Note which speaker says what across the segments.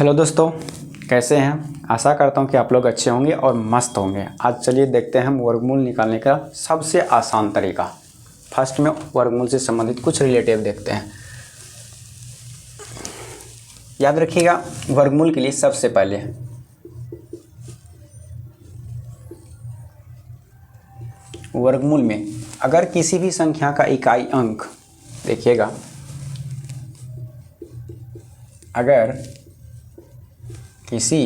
Speaker 1: Hello दोस्तों, कैसे हैं। आशा करता हूं कि आप लोग अच्छे होंगे और मस्त होंगे। आज चलिए देखते हैं हम वर्गमूल निकालने का सबसे आसान तरीका। फर्स्ट में वर्गमूल से संबंधित कुछ रिलेटिव देखते हैं। याद रखिएगा, वर्गमूल के लिए सबसे पहले वर्गमूल में अगर किसी भी संख्या का इकाई अंक, देखिएगा, अगर किसी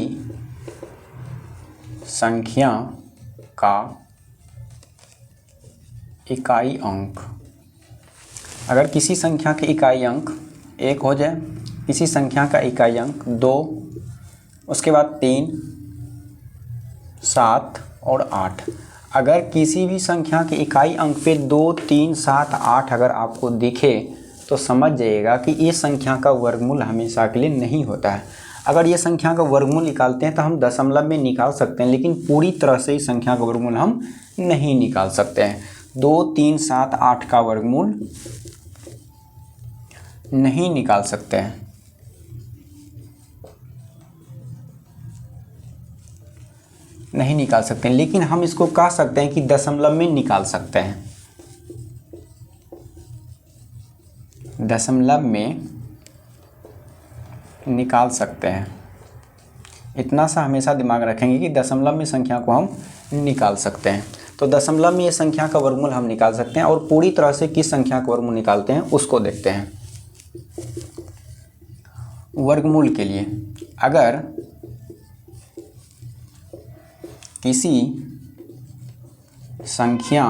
Speaker 1: संख्या का इकाई अंक, अगर किसी संख्या के इकाई अंक 1 हो जाए, किसी संख्या का इकाई अंक 2, उसके बाद 3, 7 और 8, अगर किसी भी संख्या के इकाई अंक पे 2, 3, 7, 8 अगर आपको दिखे तो समझ जाइएगा कि ये संख्या का वर्गमूल हमेशा के लिए नहीं होता है। अगर ये संख्या का वर्गमूल निकालते हैं तो हम दशमलव में निकाल सकते हैं, लेकिन पूरी तरह से इस संख्या का वर्गमूल हम नहीं निकाल सकते हैं। 2, 3, 7, 8 का वर्गमूल नहीं निकाल सकते हैं। नहीं निकाल सकते हैं, लेकिन हम इसको कह सकते हैं कि दशमलव में निकाल सकते हैं। दशमलव में निकाल सकते हैं। इतना सा हमेशा दिमाग रखेंगे कि दशमलव में संख्या को हम निकाल सकते हैं। तो दशमलव में ये संख्या का वर्गमूल हम निकाल सकते हैं, और पूरी तरह से किस संख्या का वर्गमूल निकालते हैं उसको देखते हैं। वर्गमूल के लिए अगर किसी संख्या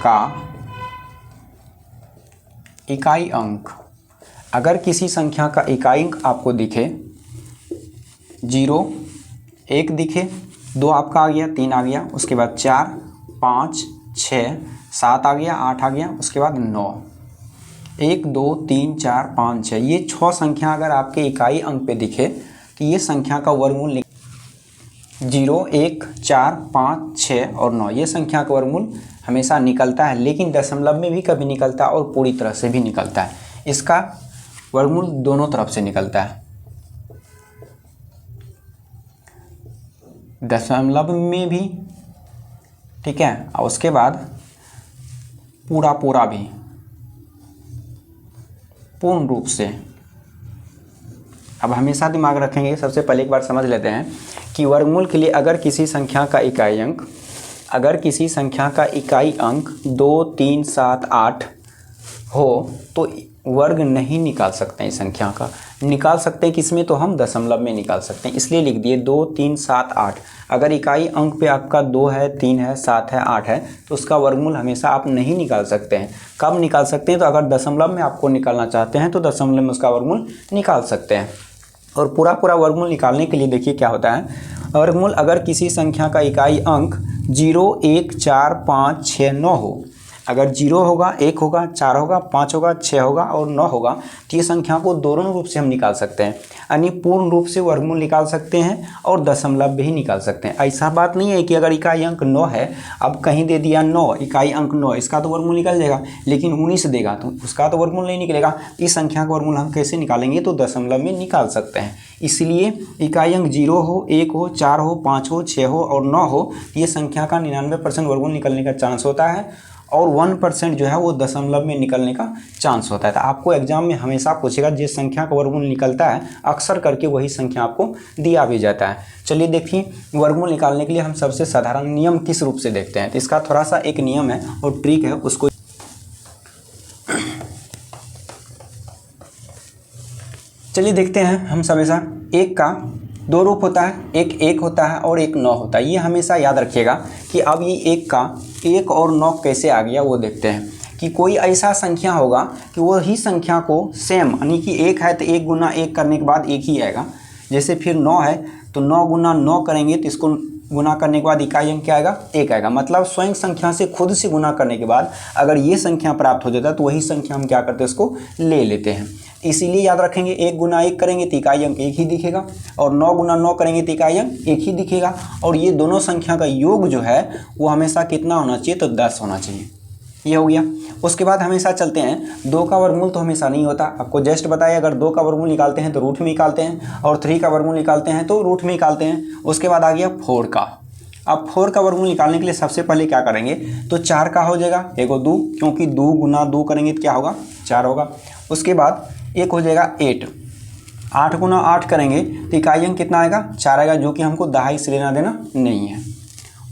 Speaker 1: का इकाई अंक, अगर किसी संख्या का इकाई अंक आपको दिखे, 0, 1 दिखे, 2 आपका आ गया, 3 आ गया, उसके बाद 4, 5, 6, 7 आ गया, 8 आ गया, उसके बाद 9, 1, 2, 3, 4, 5, 6, ये 6 संख्या अगर आपके इकाई अंक पे दिखे तो ये संख्या का वर्गमूल 0, 1, 4, 5, 6 और 9, ये संख्या का वर्गमूल हमेशा निकलता है, लेकिन दशमलव में भी कभी निकलता है और पूरी तरह से भी निकलता है। इसका वर्गमूल दोनों तरफ से निकलता है, दशमलव में भी, ठीक है, और उसके बाद पूरा भी, पूर्ण रूप से। अब हमेशा दिमाग रखेंगे, सबसे पहले एक बार समझ लेते हैं कि वर्गमूल के लिए अगर किसी संख्या का इकाई अंक, अगर किसी संख्या का इकाई अंक 2, 3, 7, 8 हो तो वर्ग नहीं निकाल सकते हैं। इस संख्या का निकाल सकते हैं किसमें, तो हम दशमलव में निकाल सकते हैं। इसलिए लिख दिए 2, 3, 7, 8। अगर इकाई अंक पे आपका 2 है, 3 है, 7 है, 8 है तो उसका वर्गमूल हमेशा आप नहीं निकाल सकते हैं। कब निकाल सकते हैं, तो अगर दशमलव में आपको निकालना चाहते हैं तो दशमलव में उसका वर्गमूल निकाल सकते हैं। और पूरा वर्गमूल निकालने के लिए देखिए क्या होता है। वर्गमूल अगर किसी संख्या का इकाई अंक 0, 1, 4, 5, 6, 9 हो, अगर 0 होगा, 1 होगा, 4 होगा, 5 होगा, 6 होगा और 9 होगा तो ये संख्या को दोनों रूप से हम निकाल सकते हैं, यानी पूर्ण रूप से वर्गमूल निकाल सकते हैं और दशमलव भी निकाल सकते हैं। ऐसा बात नहीं है कि अगर इकाई अंक 9 है, अब कहीं दे दिया 9, इकाई अंक 9, इसका तो वर्गमूल निकल जाएगा, लेकिन 19 देगा तो उसका तो वर्गमूल नहीं निकलेगा। इस संख्या का वर्गमूल हम कैसे निकालेंगे, तो दशमलव में निकाल सकते हैं। इसलिए इकाई अंक 0 हो, 1 हो, 4 हो, 5 हो, 6 हो और 9 हो, ये संख्या का 99% वर्गमूल निकलने का चांस होता है, और 1% जो है वो दशमलव में निकलने का चांस होता है। तो आपको एग्जाम में हमेशा पूछेगा जिस संख्या का वर्गमूल निकलता है, अक्सर करके वही संख्या आपको दिया भी जाता है। चलिए देखिए, वर्गमूल निकालने के लिए हम सबसे साधारण नियम किस रूप से देखते हैं, तो इसका थोड़ा सा एक नियम है और ट्रिक है, उसको चलिए देखते हैं। हम हमेशा एक का 2 रूप होता है, एक 1 होता है और एक 9 होता है। ये हमेशा याद रखिएगा कि अब ये एक का 1 और 9 कैसे आ गया वो देखते हैं। कि कोई ऐसा संख्या होगा कि वही संख्या को सेम, यानी कि 1 है तो 1 गुना 1 करने के बाद 1 ही आएगा। जैसे फिर 9 है तो 9 गुना 9 करेंगे तो इसको गुना करने के बाद इकाई अंक क्या आएगा, 1 आएगा। मतलब स्वयं संख्या से खुद से गुना करने के बाद अगर ये संख्या प्राप्त हो जाता है तो वही संख्या हम क्या करते हैं, उसको ले लेते हैं। इसीलिए याद रखेंगे 1 गुना 1 करेंगे तो इकाई अंक 1 ही दिखेगा, और 9 गुना 9 करेंगे तो इकाई अंक 1 ही दिखेगा। और ये दोनों संख्या का योग जो है वो हमेशा कितना होना चाहिए, तो 10 होना चाहिए। ये हो गया। उसके बाद हमेशा चलते हैं 2 का वर्गमूल तो हमेशा नहीं होता, आपको जस्ट बताया अगर 2 का वर्गमूल निकालते हैं तो रूट में निकालते हैं और 3 का वर्गमूल निकालते हैं तो रूट में निकालते हैं। उसके बाद आ गया 4 का। अब 4 का वर्गमूल निकालने के लिए सबसे पहले क्या करेंगे, तो 4 का हो जाएगा, एगो 2, क्योंकि 2 गुना 2 करेंगे तो क्या होगा 4 होगा। उसके बाद एक हो जाएगा 8, 8 गुना 8 करेंगे तो इकाई अंक कितना आएगा 4 आएगा, जो कि हमको दहाई से लेना देना नहीं है।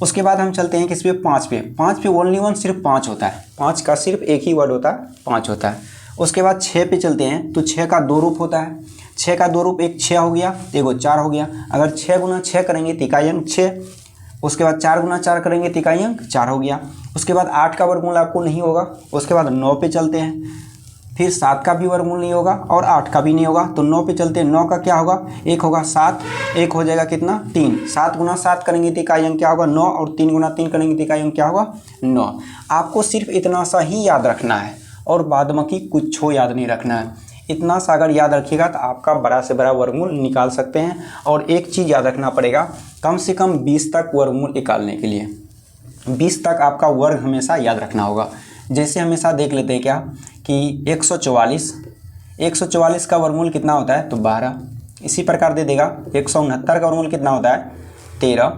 Speaker 1: उसके बाद हम चलते हैं किस पे 5 पे। 5 पे ओनली वन सिर्फ 5 होता है, 5 का सिर्फ एक ही वर्ड होता है 5 होता है। उसके बाद 6 पे चलते हैं तो 6 का 2 रूप होता है, 6 का 2 रूप, एक 6 हो गया एगो 4 हो गया। अगर 6 गुना 6 करेंगे तो इकाई अंक 6। उसके बाद 4 गुना 4 करेंगे तो इकाई अंक 4 हो गया। उसके बाद 8 का वर्गमूल आपको नहीं होगा। उसके बाद 9 पे चलते हैं, फिर 7 का भी वर्गमूल नहीं होगा और 8 का भी नहीं होगा, तो 9 पे चलते हैं। 9 का क्या होगा, एक होगा 7, एक हो जाएगा कितना 3। 7 गुना 7 करेंगे तो इकाई अंक क्या होगा 9, और 3 गुना 3 करेंगे तो इकाई अंक क्या होगा 9। आपको सिर्फ इतना सा ही याद रखना है और बाद बाकी कुछ याद नहीं रखना है। इतना सा अगर याद रखिएगा तो आपका बड़ा से बड़ा वर्गमूल निकाल सकते हैं। और एक चीज़ याद रखना पड़ेगा, कम से कम 20 तक वर्गमूल निकालने के लिए 20 तक आपका वर्ग हमेशा याद रखना होगा। जैसे हमेशा देख लेते हैं क्या कि 144 का वर्गमूल कितना होता है तो 12। इसी प्रकार दे देगा 169 का वर्गमूल कितना होता है 13।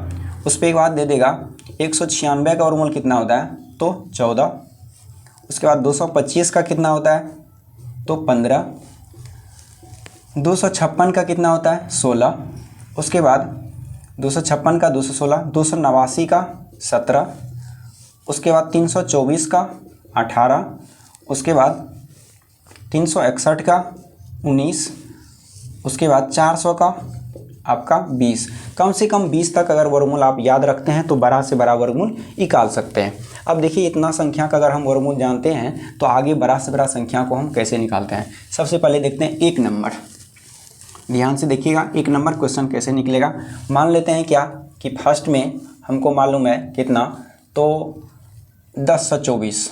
Speaker 1: उस पर एक बात दे देगा 196 का वर्गमूल कितना होता है तो 14। उसके बाद 225 का कितना होता है तो 15। 256 का कितना होता है 16। उसके बाद 256 का 216, 289 का 17। उसके बाद 324 का 18। उसके बाद 361 का 19। उसके बाद 400 का आपका 20। कम से कम 20 तक अगर वर्गमूल आप याद रखते हैं तो बड़ा से बड़ा वर्गमूल निकाल सकते हैं। अब देखिए इतना संख्या का अगर हम वर्गमूल जानते हैं तो आगे बड़ा से बड़ा संख्या को हम कैसे निकालते हैं। सबसे पहले देखते हैं 1 नंबर। ध्यान से देखिएगा 1 नंबर क्वेश्चन कैसे निकलेगा। मान लेते हैं क्या कि फर्स्ट में हमको मालूम है कितना तो 1024।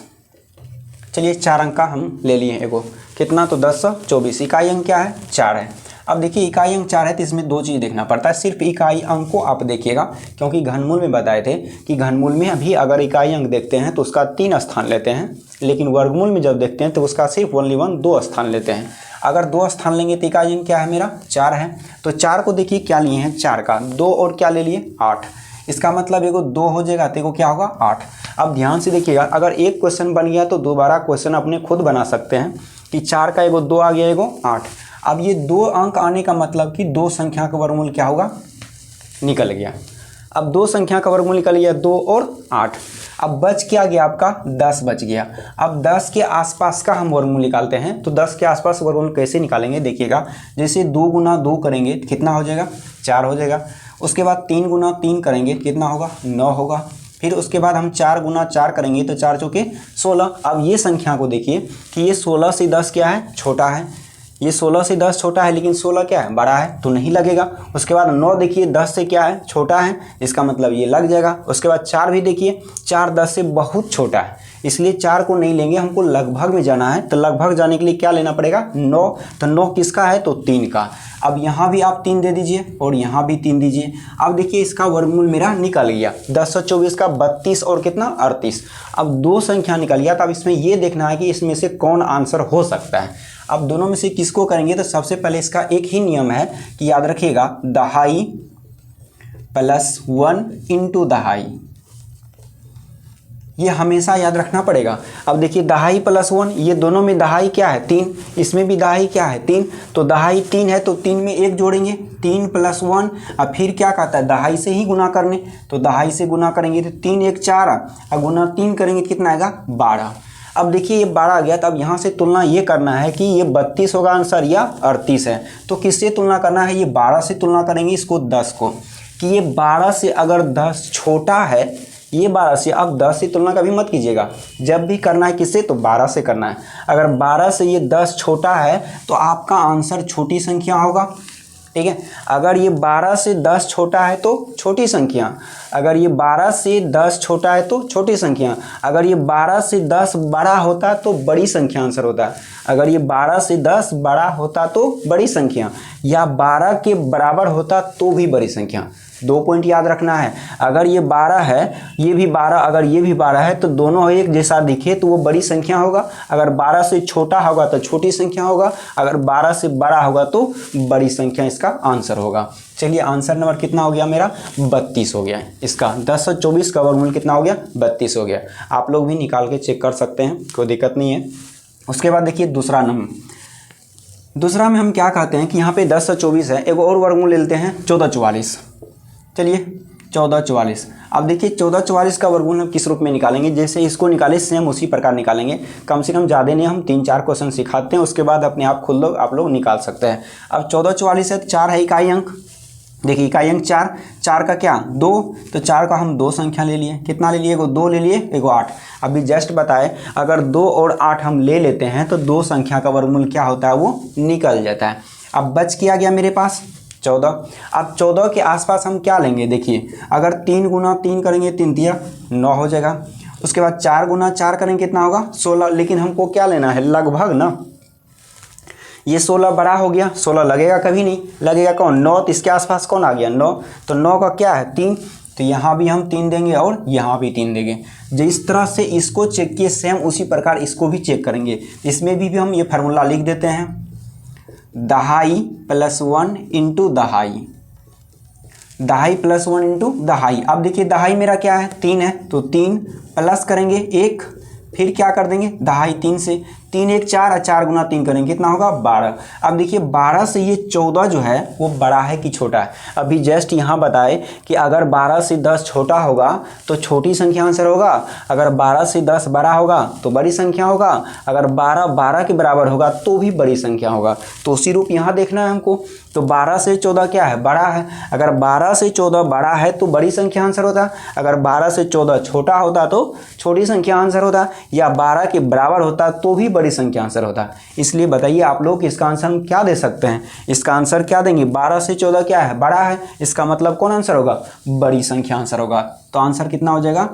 Speaker 1: चलिए 4 अंक का हम ले लिए एगो कितना तो 1024। इकाई अंक क्या है 4 है। अब देखिए इकाई अंक 4 है तो इसमें 2 चीज़ देखना पड़ता है। सिर्फ इकाई अंक को आप देखिएगा, क्योंकि घनमूल में बताए थे कि घनमूल में अभी अगर इकाई अंक देखते हैं तो उसका 3 स्थान लेते हैं, लेकिन वर्गमूल में जब देखते हैं तो उसका सिर्फ ओनली वन 2 स्थान लेते हैं। अगर 2 स्थान लेंगे तो इकाई अंक क्या है मेरा 4 है। तो 4 को देखिए क्या लिए हैं 4 का 2 और क्या ले लिए 8। इसका मतलब एगो 2 हो जाएगा तो एगो क्या होगा 8। अब ध्यान से देखिएगा अगर एक क्वेश्चन बन गया तो दोबारा क्वेश्चन अपने खुद बना सकते हैं कि 4 का एगो 2 आ गया एगो 8। अब ये 2 अंक आने का मतलब कि 2 संख्या का वर्गमूल क्या होगा निकल गया। अब 2 संख्या का वर्गमूल निकल गया 2 और 8। अब बच क्या गया आपका 10 बच गया। अब 10 के आसपास का हम वर्गमूल निकालते हैं तो 10 के आसपास वर्गमूल कैसे निकालेंगे देखिएगा। जैसे 2 गुना 2 करेंगे तो कितना हो जाएगा 4 हो जाएगा। उसके बाद 3 गुना 3 करेंगे कितना होगा 9 होगा। फिर उसके बाद हम 4 गुना 4 करेंगे तो 4 चौके 16। अब ये संख्या को देखिए कि ये 16 से 10 क्या है छोटा है, ये 16 से 10 छोटा है, लेकिन 16 क्या है बड़ा है तो नहीं लगेगा। उसके बाद 9 देखिए 10 से क्या है छोटा है, इसका मतलब ये लग जाएगा। उसके बाद 4 भी देखिए 4 10 से बहुत छोटा है, इसलिए 4 को नहीं लेंगे, हमको लगभग में जाना है। तो लगभग जाने के लिए क्या लेना पड़ेगा 9। तो 9 किसका है तो 3 का। अब यहाँ भी आप 3 दे दीजिए और यहाँ भी 3 दीजिए। अब देखिए इसका वर्गमूल मेरा निकल गया 1024 का 32 और कितना 38। अब 2 संख्या निकल गया। तो अब इसमें ये देखना है कि इसमें से कौन आंसर हो सकता है। अब दोनों में से किसको करेंगे तो सबसे पहले इसका एक ही नियम है कि याद रखिएगा दहाई प्लस 1 इंटू दहाई, ये हमेशा याद रखना पड़ेगा। अब देखिए दहाई प्लस 1, ये दोनों में दहाई क्या है 3, इसमें भी दहाई क्या है 3। तो दहाई 3 है तो 3 में 1 जोड़ेंगे 3 प्लस 1। अब फिर क्या कहता है दहाई से ही गुना करने, तो दहाई से गुना करेंगे तो 3 1 4 और गुना 3 करेंगे तो कितना आएगा 12। अब देखिए ये 12 आ गया। तो अब यहाँ से तुलना ये करना है कि ये 32 होगा आंसर या 38 है। तो किससे तुलना करना है, ये 12 से तुलना करेंगे इसको 10 को, कि ये 12 से अगर 10 छोटा है, ये 12 से। अब 10 से तुलना कभी मत कीजिएगा, जब भी करना है किससे तो 12 से करना है। अगर 12 से ये 10 छोटा है तो आपका आंसर छोटी संख्या होगा, ठीक है। अगर ये 12 से 10 छोटा है तो छोटी संख्या, अगर ये 12 से 10 छोटा है तो छोटी संख्या, अगर ये 12 से 10 बड़ा होता तो बड़ी संख्या आंसर होता, अगर ये 12 से 10 बड़ा होता तो बड़ी संख्या, या 12 के बराबर होता तो भी बड़ी संख्या। 2 पॉइंट याद रखना है। अगर ये 12 है, ये भी 12, अगर ये भी 12 है तो दोनों एक जैसा दिखे तो वो बड़ी संख्या होगा। अगर 12 से छोटा होगा तो छोटी संख्या होगा, अगर 12 से बड़ा होगा तो बड़ी संख्या इसका आंसर होगा। चलिए आंसर नंबर कितना हो गया मेरा? 32 हो गया है। इसका 1024 का वर्गमूल कितना हो गया? 32 हो गया। आप लोग भी निकाल के चेक कर सकते हैं, कोई दिक्कत नहीं है। उसके बाद देखिए दूसरा में हम क्या कहते हैं कि यहाँ पे 1024 है, एक और वर्गमूल ले लेते हैं 1444। चलिए 1444। अब देखिए 1444 का वर्गमूल हम किस रूप में निकालेंगे? जैसे इसको निकाले सेम उसी प्रकार निकालेंगे। कम से कम ज़्यादा नहीं, हम 3-4 क्वेश्चन सिखाते हैं, उसके बाद अपने आप खुद आप लोग निकाल सकते हैं। अब 1444 है तो 4 है इकाई अंक। देखिए इकाई अंक 4 का क्या? 2, तो 4 का हम 2 संख्या ले लिए। कितना ले लिए? एगो 2 ले लिए, एगो 8। अभी जस्ट बताए अगर 2 और 8 हम ले लेते हैं तो 2 संख्या का वर्गमूल क्या होता है? वो निकल जाता है। अब बच क्या गया मेरे पास? 14। अब 14 के आसपास हम क्या लेंगे? देखिए अगर 3 गुना 3 करेंगे, 3 तिया 9 हो जाएगा। उसके बाद 4 गुना 4 करेंगे, कितना होगा? 16। लेकिन हमको क्या लेना है? लगभग ना। ये 16 बड़ा हो गया, 16 लगेगा कभी नहीं, लगेगा कौन? 9। तो इसके आसपास कौन आ गया? 9। तो 9 का क्या है? 3। तो यहाँ भी हम 3 देंगे और यहाँ भी 3 देंगे। जिस तरह से इसको चेक किए सेम उसी प्रकार इसको भी चेक करेंगे। इसमें भी हम ये फार्मूला लिख देते हैं, दहाई प्लस 1 इंटू दहाई, दहाई प्लस 1 इंटू दहाई। अब देखिए दहाई मेरा क्या है? 3 है, तो 3 प्लस करेंगे 1, फिर क्या कर देंगे? दहाई 3 से, 3 1 4 और 4 गुना 3 करेंगे, कितना होगा? 12। अब देखिए 12 से ये 14 जो है वो बड़ा है कि छोटा है? अभी जस्ट यहाँ बताए कि अगर 12 से 10 छोटा होगा तो छोटी संख्या आंसर होगा, अगर 12 से 10 बड़ा होगा तो बड़ी संख्या होगा, अगर 12 के बराबर होगा तो भी बड़ी संख्या होगा। तो उसी रूप यहाँ देखना है हमको। तो 12 से 14 क्या है? बड़ा है। अगर 12 से 14 बड़ा है तो बड़ी संख्या आंसर होता, अगर 12 से 14 छोटा होता तो छोटी संख्या आंसर होता, या 12 के बराबर होता तो भी बड़ी संख्या आंसर होता। इसलिए बताइए आप लोग इसका आंसर हम क्या दे सकते हैं? इसका आंसर क्या देंगे? 12 से 14 क्या है? बड़ा है। इसका मतलब कौन आंसर होगा? बड़ी संख्या आंसर होगा। तो आंसर कितना हो जाएगा?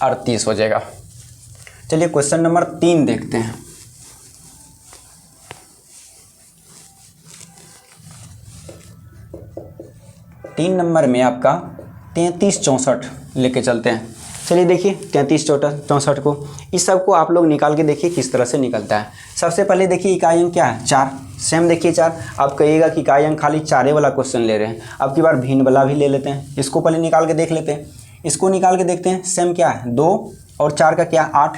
Speaker 1: 38 हो जाएगा। चलिए क्वेश्चन नंबर 3 देखते हैं। तीन नंबर में आपका 33-64 लेके चलते हैं। चलिए देखिए 33-64 को, इस सब को आप लोग निकाल के देखिए किस तरह से निकलता है। सबसे पहले देखिए इकाई अंक क्या है? 4। सेम देखिए 4। आप कहिएगा कि इकाई अंक खाली 4 वाला क्वेश्चन ले रहे हैं, अब की बार भिन्न वाला भी ले लेते हैं। इसको पहले निकाल के देख लेते हैं। इसको निकाल के देखते हैं। सेम क्या है? 2 और 4 का क्या? 8।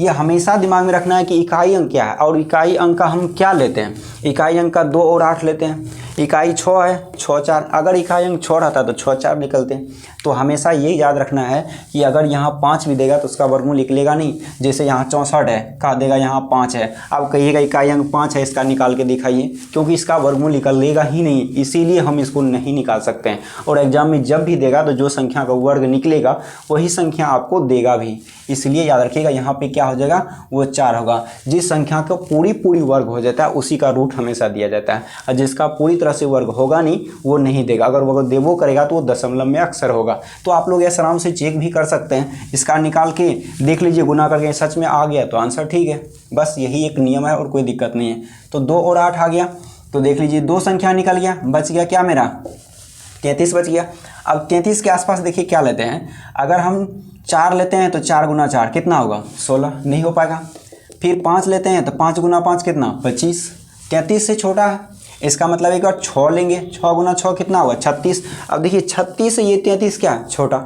Speaker 1: ये हमेशा दिमाग में रखना है कि इकाई अंक क्या है और इकाई अंक का हम क्या लेते हैं। इकाई अंक का 2 और 8 लेते हैं। इकाई 6 है, 6 4, अगर इकाई अंक 6 रहता तो 6 4 निकलते हैं। तो हमेशा ये याद रखना है कि अगर यहाँ 5 भी देगा तो उसका वर्गमूल निकलेगा नहीं। जैसे यहाँ 64 है, कहा देगा यहाँ 5 है, अब कहिएगा इकाई अंक 5 है, इसका निकाल के दिखाइए, क्योंकि इसका वर्गमूल निकलेगा ही नहीं, इसीलिए हम इसको नहीं निकाल सकते हैं। और एग्जाम में जब भी देगा तो जो संख्या का वर्ग निकलेगा वही संख्या आपको देगा भी, इसलिए याद रखिएगा यहाँ पे क्या हो जाएगा? वो 4 होगा। जिस संख्या का पूरी वर्ग हो जाता है उसी का रूट हमेशा दिया जाता है, और जिसका पूरी तरह से वर्ग होगा नहीं वो नहीं देगा। अगर वो देवो करेगा तो वो दशमलव में अक्सर होगा। तो आप लोग ऐसे आराम से चेक भी कर सकते हैं, इसका निकाल के देख लीजिए, गुना करके सच में आ गया तो आंसर ठीक है। बस यही एक नियम है और कोई दिक्कत नहीं है। तो 2 और 8 आ गया, तो देख लीजिए 2 संख्या निकल गया, बच गया क्या मेरा? 33 बच गया। अब 33 के आसपास देखिए क्या लेते हैं, अगर हम 4 लेते हैं तो 4 गुना 4 कितना होगा? 16, नहीं हो पाएगा। फिर 5 लेते हैं तो 5 गुना 5 कितना? 25। 33 से छोटा है, इसका मतलब एक बार 6 लेंगे, 6 गुना 6 कितना होगा? 36। अब देखिए 36 से ये 33 क्या है? छोटा।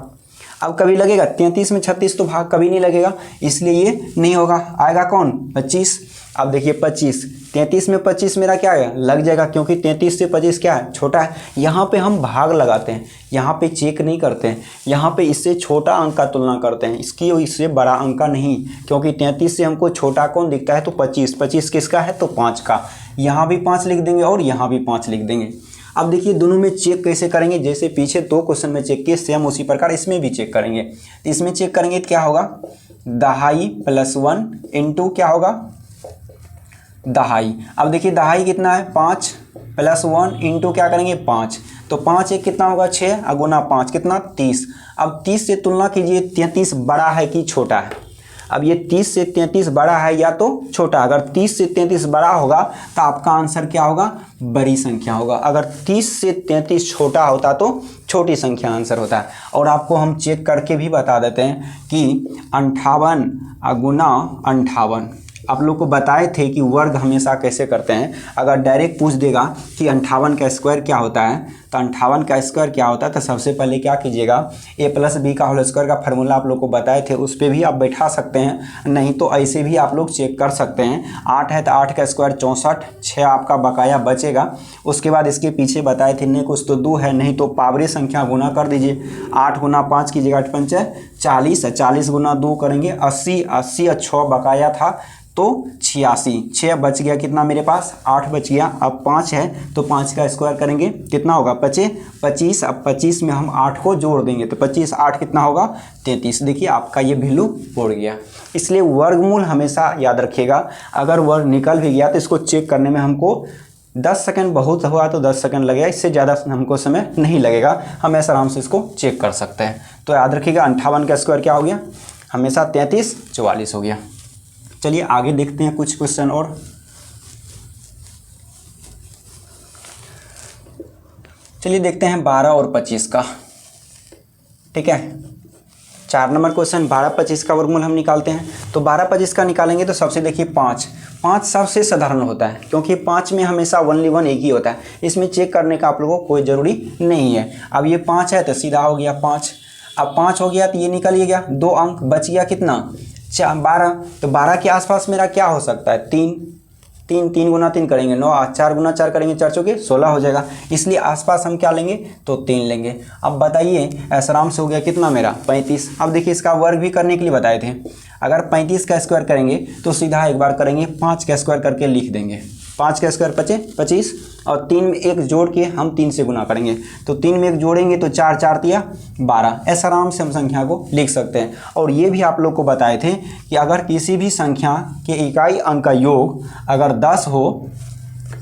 Speaker 1: अब कभी लगेगा 33 में 36 तो भाग कभी नहीं लगेगा, इसलिए ये नहीं होगा। आएगा कौन? 25। अब देखिए 25, 33 में 25 मेरा क्या है? लग जाएगा, क्योंकि 33 से 25 क्या है? छोटा है। यहाँ पे हम भाग लगाते हैं, यहाँ पे चेक नहीं करते हैं, यहाँ पे इससे छोटा अंक का तुलना करते हैं, इसकी और इससे बड़ा अंक का नहीं, क्योंकि 33 से हमको छोटा कौन दिखता है? तो 25। 25 किसका है? तो 5 का। यहाँ भी 5 लिख देंगे और यहाँ भी 5 लिख देंगे। अब देखिए दोनों में चेक कैसे करेंगे, जैसे पीछे 2 क्वेश्चन में चेक किए सेम उसी प्रकार इसमें भी चेक करेंगे। तो इसमें चेक करेंगे तो क्या होगा? दहाई प्लस 1 इंटू क्या होगा? दहाई। अब देखिए दहाई कितना है? 5 प्लस 1 इंटू क्या करेंगे? 5। तो 5 एक कितना होगा? 6, और गुना 5 कितना? 30। अब 30 से तुलना कीजिए, 33 बड़ा है कि छोटा है? अब ये 30 से 33 बड़ा है या तो छोटा। अगर 30 से 33 बड़ा होगा तो आपका आंसर क्या होगा, बड़ी संख्या होगा। अगर 30 से 33 छोटा होता तो छोटी संख्या आंसर होता है। और आपको हम चेक करके भी बता देते हैं कि 58 गुना 58, आप लोग को बताए थे कि वर्ग हमेशा कैसे करते हैं। अगर डायरेक्ट पूछ देगा कि 58 का स्क्वायर क्या होता है, तो 58 का स्क्वायर क्या होता है, तो सबसे पहले क्या कीजिएगा, a प्लस बी का होल स्क्वायर का फार्मूला आप लोग को बताए थे, उस पर भी आप बैठा सकते हैं, नहीं तो ऐसे भी आप लोग चेक कर सकते हैं। 8 है तो 8 का स्क्वायर 64, 6 आपका बकाया बचेगा। उसके बाद इसके पीछे बताए थे नहीं कुछ तो 2 है, नहीं तो पावरी संख्या गुना कर दीजिए। 8 गुना 5 कीजिएगा, 8 पंच 40 है, 40 गुना 2 करेंगे 80, 80 और 6 बकाया था तो 86, 6 बच गया, कितना मेरे पास 8 बच गया। अब 5 है तो 5 का स्क्वायर करेंगे, कितना होगा 25। अब 25 में हम 8 को जोड़ देंगे तो 25 8 कितना होगा 33। देखिए आपका ये वैल्यू उड़ गया। इसलिए वर्गमूल हमेशा याद रखिएगा। अगर वर्ग निकल भी गया तो इसको चेक करने में हमको 10 सेकंड बहुत हुआ तो 10 सेकंड लगेगा, इससे ज़्यादा हमको समय नहीं लगेगा, हम ऐसा आराम से इसको चेक कर सकते हैं। तो याद रखिएगा 58 का स्क्वायर क्या हो गया, हमेशा 33 44 हो गया। चलिए आगे देखते हैं कुछ क्वेश्चन और। चलिए देखते हैं 12 और 25 का। ठीक है, 4 नंबर क्वेश्चन 12 25 का वर्गमूल हम निकालते हैं। तो 12 25 का निकालेंगे तो सबसे देखिए 5 सबसे साधारण होता है, क्योंकि 5 में हमेशा ओनली 1 एक ही होता है। इसमें चेक करने का आप लोगों को कोई ज़रूरी नहीं है। अब ये 5 है तो सीधा हो गया 5। अब 5 हो गया तो ये निकल ही गया, 2 अंक बच गया, कितना 12। तो 12 के आसपास मेरा क्या हो सकता है, 3 गुना 3 करेंगे 9, 4 गुना 4 करेंगे 4 चौके 16 हो जाएगा। इसलिए आसपास हम क्या लेंगे तो 3 लेंगे। अब बताइए ऐसा आराम से हो गया कितना मेरा 35। अब देखिए इसका वर्ग भी करने के लिए बताए थे। अगर 35 का स्क्वायर करेंगे तो सीधा एक बार करेंगे 5 का स्क्वायर करके लिख देंगे। 5 का स्क्वायर 25 और 3 में 1 जोड़ के हम 3 से गुना करेंगे, तो 3 में 1 जोड़ेंगे तो 4 4 तिया 12। ऐसा आराम से हम संख्या को लिख सकते हैं। और ये भी आप लोग को बताए थे कि अगर किसी भी संख्या के इकाई अंक का योग अगर 10 हो,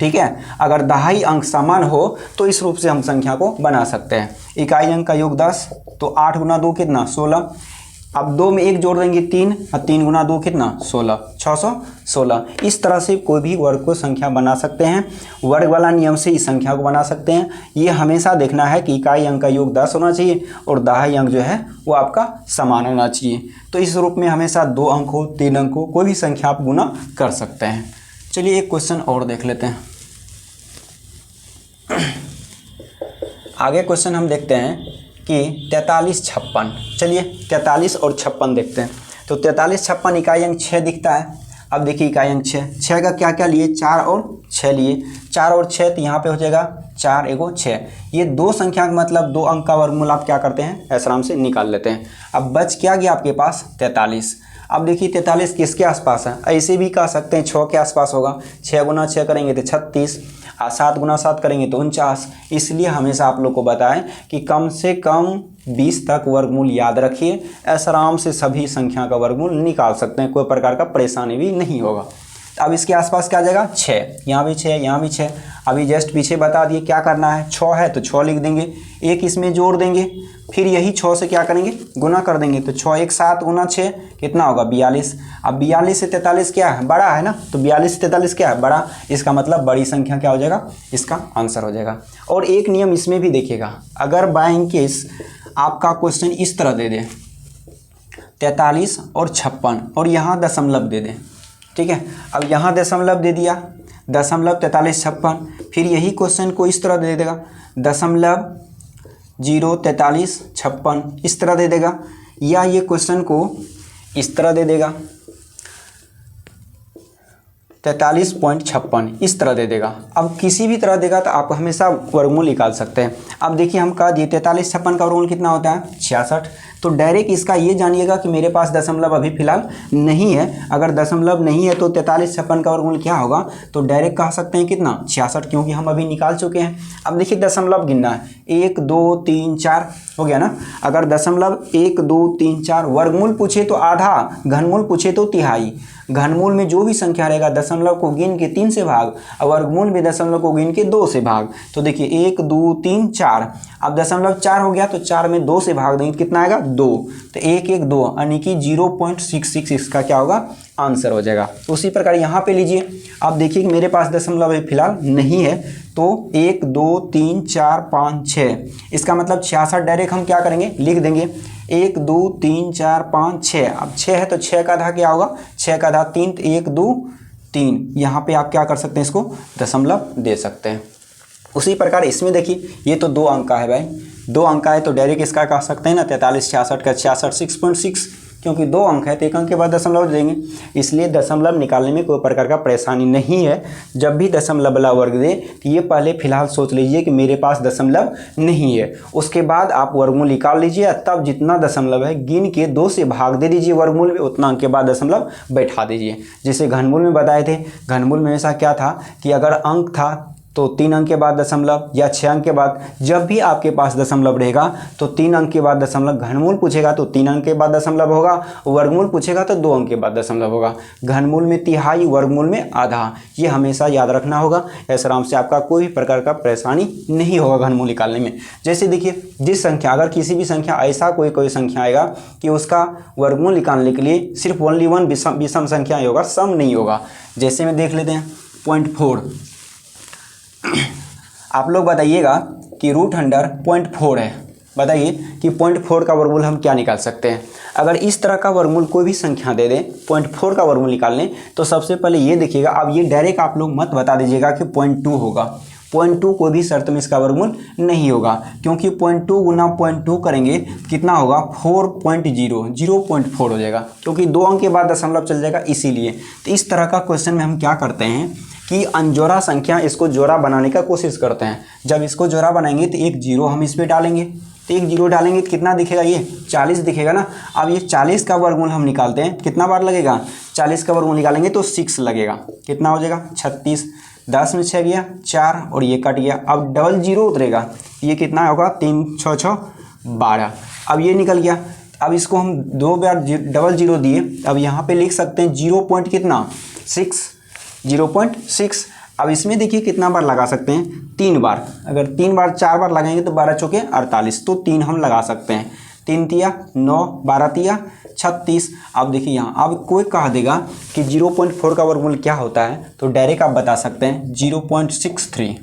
Speaker 1: ठीक है, अगर दहाई अंक समान हो तो इस रूप से हम संख्या को बना सकते हैं। इकाई अंक का योग 10 तो 8 गुना 2 कितना 16। अब 2 में 1 जोड़ देंगे 3 और 3 गुना 2 कितना 16, 616। इस तरह से कोई भी वर्ग को संख्या बना सकते हैं। वर्ग वाला नियम से इस संख्या को बना सकते हैं। ये हमेशा देखना है कि इकाई अंक का योग 10 होना चाहिए और दहाई अंक जो है वो आपका समान होना चाहिए। तो इस रूप में हमेशा 2 अंक हो 3 अंक हो कोई भी संख्या आप गुना कर सकते हैं। चलिए एक क्वेश्चन और देख लेते हैं। आगे क्वेश्चन हम देखते हैं कि 43 56। चलिए 43 और 56 देखते हैं। तो 43 56 इकाई अंक 6 दिखता है। अब देखिए इकाई अंक 6 का क्या क्या लिए 4 और 6 लिए। 4 और 6 तो यहाँ पे हो जाएगा 4 एगो 6। ये 2 संख्या का मतलब 2 अंक का वर्गमूल आप क्या करते हैं ऐसा आराम से निकाल लेते हैं। अब बच क्या गया आपके पास 43। अब देखिए 43 किसके आसपास है, ऐसे भी कह सकते हैं 6 के आसपास होगा। 6 गुना 6 करेंगे तो 36 और 7 गुना 7 करेंगे तो 49। इसलिए हमेशा आप लोग को बताएं कि कम से कम 20 तक वर्गमूल याद रखिए, ऐसा आराम से सभी संख्या का वर्गमूल निकाल सकते हैं, कोई प्रकार का परेशानी भी नहीं होगा। अब इसके आसपास क्या आ जाएगा 6, यहाँ भी 6 यहाँ भी 6। अभी जस्ट पीछे बता दिए क्या करना है, 6 है तो 6 लिख देंगे, 1 इसमें जोड़ देंगे, फिर यही 6 से क्या करेंगे गुना कर देंगे। तो 6 1 7 गुना 6 कितना होगा 42। अब 42 से 43 क्या है बड़ा है ना, तो 42 से 43 क्या है बड़ा, इसका मतलब बड़ी संख्या क्या हो जाएगा इसका आंसर हो जाएगा। और एक नियम इसमें भी देखिएगा, अगर बाय इन केस आपका क्वेश्चन इस तरह दे दे 43 और 56 और यहाँ दशमलव दे दें, ठीक है। अब यहाँ दशमलव दे दिया, दशमलव 43 56, फिर यही क्वेश्चन को इस तरह दे देगा दशमलव 0 43 56 इस तरह दे देगा, या ये क्वेश्चन को इस तरह दे देगा 43.56 इस तरह दे देगा। अब किसी भी तरह देगा तो आप हमेशा वर्गमूल निकाल सकते हैं। अब देखिए हम कह दिए 43 56 का वर्गमूल कितना होता है 66। तो डायरेक्ट इसका ये जानिएगा कि मेरे पास दशमलव अभी फिलहाल नहीं है। अगर दशमलव नहीं है तो 43 56 का वर्गमूल क्या होगा, तो डायरेक्ट कह सकते हैं कितना 66, क्योंकि हम अभी निकाल चुके हैं। अब देखिए दशमलव गिनना है 1 2 3 4 हो गया ना। अगर दशमलव 1 2 3 4 वर्गमूल पूछे तो आधा, घनमूल पूछे तो तिहाई। घनमूल में जो भी संख्या रहेगा दशमलव को गिन के 3 से भाग और वर्गमूल में दशमलव को गिन के 2 से भाग। तो देखिए 1 2 3 4, अब दशमलव 4 हो गया तो 4 में 2 से भाग देंगे कितना आएगा 2, तो 1 1 2 यानी कि 0.66 इसका क्या होगा आंसर हो जाएगा। उसी प्रकार यहाँ पे लीजिए, आप देखिए कि मेरे पास दशमलव फिलहाल नहीं है, तो 1 2 3 4 5 6, इसका मतलब 66 डायरेक्ट हम क्या करेंगे लिख देंगे। 1 2 3 4 5 6, अब 6 है तो 6 का आधा क्या होगा, 6 का आधा 3, तो 1 2 3, यहाँ पे आप क्या कर सकते हैं इसको दशमलव दे सकते हैं। उसी प्रकार इसमें देखिए ये तो 2 अंक का है भाई, 2 अंक का है तो डायरेक्ट इसका कह सकते हैं ना 43 66 का 66 6.6, क्योंकि 2 अंक है तो 1 अंक के बाद दशमलव देंगे, इसलिए दशमलव निकालने में कोई प्रकार का परेशानी नहीं है। जब भी दशमलव वाला वर्ग दे तो ये पहले फिलहाल सोच लीजिए कि मेरे पास दशमलव नहीं है, उसके बाद आप वर्गमूल निकाल लीजिए, तब जितना दशमलव है गिन के 2 से भाग दे दीजिए वर्गमूल में, उतना अंक के बाद दशमलव बैठा दीजिए। जैसे घनमूल में बताए थे, घनमूल में ऐसा क्या था कि अगर अंक था तो 3 अंक के बाद दशमलव या 6 अंक के बाद, जब भी आपके पास दशमलव रहेगा तो 3 अंक के बाद दशमलव, घनमूल पूछेगा तो 3 अंक के बाद दशमलव होगा, वर्गमूल पूछेगा तो 2 अंक के बाद दशमलव होगा। घनमूल में तिहाई, वर्गमूल में आधा, ये हमेशा याद रखना होगा। ऐसे आराम से आपका कोई भी प्रकार का परेशानी नहीं होगा घनमूल निकालने में। जैसे देखिए जिस संख्या, अगर किसी भी संख्या ऐसा कोई संख्या आएगा कि उसका वर्गमूल निकालने के लिए सिर्फ ओनली वन विषम संख्या ही होगा, सम नहीं होगा। जैसे में देख लेते हैं 0.4, आप लोग बताइएगा कि रूट अंडर 0.4 है, बताइए कि 0.4 का वर्गमूल हम क्या निकाल सकते हैं। अगर इस तरह का वर्गमूल कोई भी संख्या दे दें 0.4 का वर्गमूल निकालने, तो सबसे पहले ये देखिएगा, अब ये डायरेक्ट आप लोग मत बता दीजिएगा कि 0.2 होगा। 0.2 कोई भी शर्त में इसका वर्गमूल नहीं होगा, क्योंकि 0.2 गुना 0.2 करेंगे कितना होगा 4.0, 0.4 हो जाएगा, क्योंकि 2 अंक के बाद दशमलव चल जाएगा इसीलिए। तो इस तरह का क्वेश्चन में हम क्या करते हैं कि अनजोड़ा संख्या इसको जोड़ा बनाने का कोशिश करते हैं। जब इसको जोड़ा बनाएंगे तो 1 0 हम इस पर डालेंगे, तो 1 0 डालेंगे तो कितना दिखेगा, ये 40 दिखेगा ना। अब ये 40 का वर्गमूल हम निकालते हैं, कितना बार लगेगा, 40 का वर्गमूल निकालेंगे तो 6 लगेगा, कितना हो जाएगा 36, 10 में 6 गया 4 और ये कट गया। अब डबल 0 उतरेगा, ये कितना होगा 3 6 6 12, अब ये निकल गया। अब इसको हम 2 बार डबल 0 दिए, अब यहाँ पे लिख सकते हैं 0.6। अब इसमें देखिए कितना बार लगा सकते हैं, 3 बार। अगर 3 बार 4 बार लगाएंगे तो 12 चौके 48, तो 3 हम लगा सकते हैं। 3 तिया 9, 12 तिया 36। अब देखिए यहाँ, अब कोई कह देगा कि 0.4 का वर्गमूल क्या होता है, तो डायरेक्ट आप बता सकते हैं 0.63,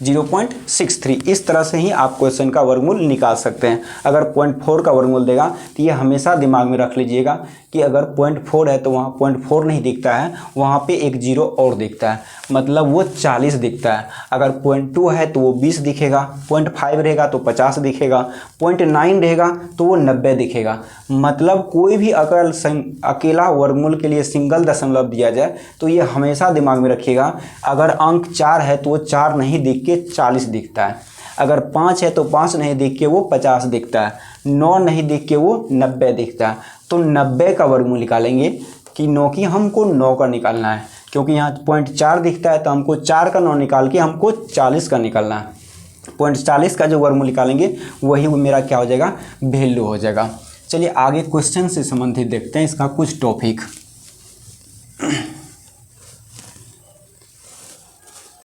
Speaker 1: 0.63। इस तरह से ही आप क्वेश्चन का वर्गमूल निकाल सकते हैं। अगर 0.4 का वर्गमूल देगा तो ये हमेशा दिमाग में रख लीजिएगा कि अगर 0.4 है तो वहाँ 0.4 नहीं दिखता है, वहाँ पे एक 0 और दिखता है, मतलब वो 40 दिखता है। अगर 0.2 है तो वो 20 दिखेगा, 0.5 रहेगा तो 50 दिखेगा, 0.9 रहेगा तो वो 90 दिखेगा। मतलब कोई भी अगर अकेला वर्गमूल के लिए सिंगल दशमलव दिया जाए तो ये हमेशा दिमाग में रखिएगा, अगर अंक 4 है तो वो 4 नहीं दिख के 40 दिखता है, अगर 5 है तो 5 नहीं दिख के वो 50 दिखता है, 9 नहीं दिख के वो 90 दिखता है। तो 90 का वर्गमूल निकालेंगे कि 9 की हमको 9 का निकालना है, क्योंकि यहाँ 0.4 दिखता है तो हमको 4 का 9 निकाल के हमको 40 का निकालना है। 0.40 का जो वर्गमूल निकालेंगे वही मेरा क्या हो जाएगा, वैल्यू हो जाएगा। चलिए आगे क्वेश्चन से संबंधित देखते हैं इसका कुछ टॉपिक।